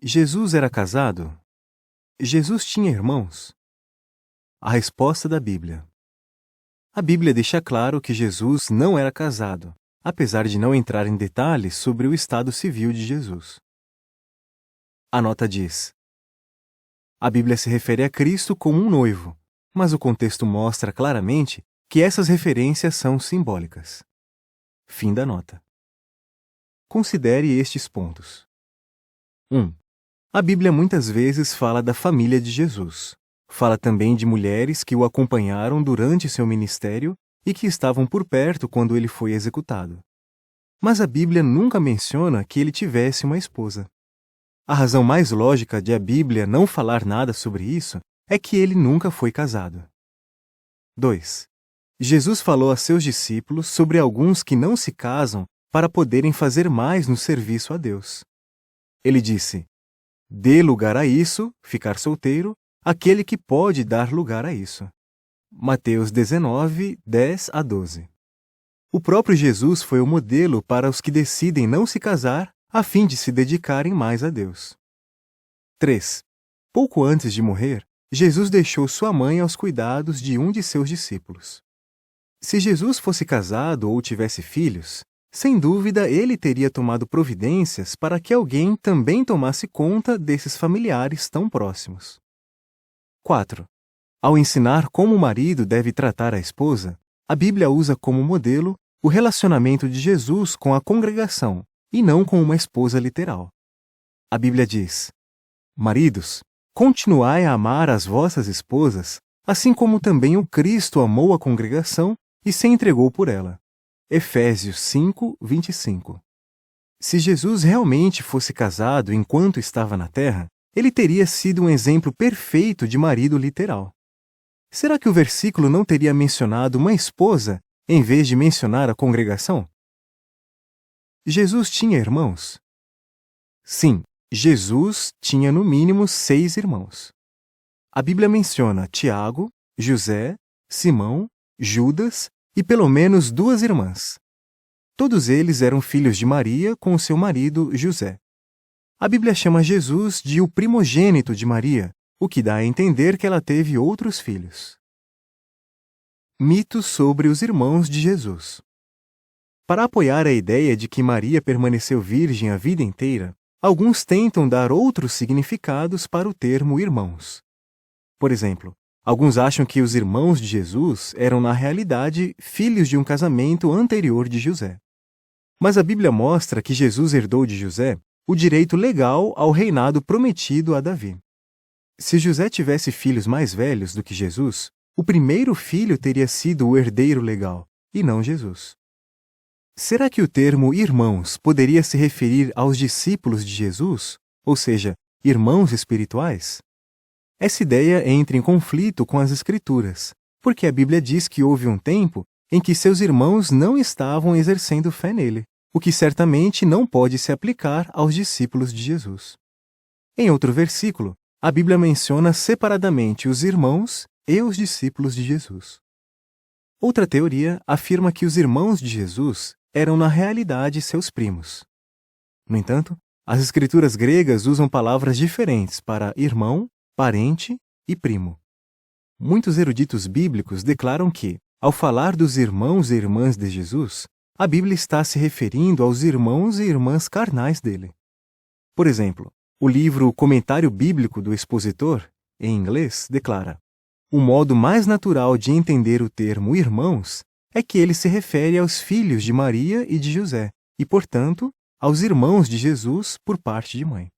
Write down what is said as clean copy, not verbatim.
Jesus era casado? Jesus tinha irmãos? A resposta da Bíblia. A Bíblia deixa claro que Jesus não era casado, apesar de não entrar em detalhes sobre o estado civil de Jesus. A nota diz: a Bíblia se refere a Cristo como um noivo, mas o contexto mostra claramente que essas referências são simbólicas. Fim da nota. Considere estes pontos. 1. A Bíblia muitas vezes fala da família de Jesus. Fala também de mulheres que o acompanharam durante seu ministério e que estavam por perto quando ele foi executado. Mas a Bíblia nunca menciona que ele tivesse uma esposa. A razão mais lógica de a Bíblia não falar nada sobre isso é que ele nunca foi casado. 2. Jesus falou a seus discípulos sobre alguns que não se casam para poderem fazer mais no serviço a Deus. Ele disse: dê lugar a isso, ficar solteiro, aquele que pode dar lugar a isso. Mateus 19, 10 a 12. O próprio Jesus foi o modelo para os que decidem não se casar a fim de se dedicarem mais a Deus. 3. Pouco antes de morrer, Jesus deixou sua mãe aos cuidados de um de seus discípulos. Se Jesus fosse casado ou tivesse filhos, sem dúvida ele teria tomado providências para que alguém também tomasse conta desses familiares tão próximos. 4. Ao ensinar como o marido deve tratar a esposa, a Bíblia usa como modelo o relacionamento de Jesus com a congregação e não com uma esposa literal. A Bíblia diz: maridos, continuai a amar as vossas esposas, assim como também o Cristo amou a congregação e se entregou por ela. Efésios 5, 25. Se Jesus realmente fosse casado enquanto estava na terra, ele teria sido um exemplo perfeito de marido literal. Será que o versículo não teria mencionado uma esposa em vez de mencionar a congregação? Jesus tinha irmãos? Sim, Jesus tinha no mínimo 6 irmãos. A Bíblia menciona Tiago, José, Simão, Judas e pelo menos 2 irmãs. Todos eles eram filhos de Maria com seu marido José. A Bíblia chama Jesus de o primogênito de Maria, o que dá a entender que ela teve outros filhos. Mitos sobre os irmãos de Jesus. Para apoiar a ideia de que Maria permaneceu virgem a vida inteira, alguns tentam dar outros significados para o termo irmãos. Por exemplo, alguns acham que os irmãos de Jesus eram, na realidade, filhos de um casamento anterior de José. Mas a Bíblia mostra que Jesus herdou de José o direito legal ao reinado prometido a Davi. Se José tivesse filhos mais velhos do que Jesus, o primeiro filho teria sido o herdeiro legal, e não Jesus. Será que o termo irmãos poderia se referir aos discípulos de Jesus, ou seja, irmãos espirituais? Essa ideia entra em conflito com as Escrituras, porque a Bíblia diz que houve um tempo em que seus irmãos não estavam exercendo fé nele, o que certamente não pode se aplicar aos discípulos de Jesus. Em outro versículo, a Bíblia menciona separadamente os irmãos e os discípulos de Jesus. Outra teoria afirma que os irmãos de Jesus eram na realidade seus primos. No entanto, as escrituras gregas usam palavras diferentes para irmão, parente e primo. Muitos eruditos bíblicos declaram que, ao falar dos irmãos e irmãs de Jesus, a Bíblia está se referindo aos irmãos e irmãs carnais dele. Por exemplo, o livro Comentário Bíblico do Expositor, em inglês, declara: o modo mais natural de entender o termo irmãos é que ele se refere aos filhos de Maria e de José, e, portanto, aos irmãos de Jesus por parte de mãe.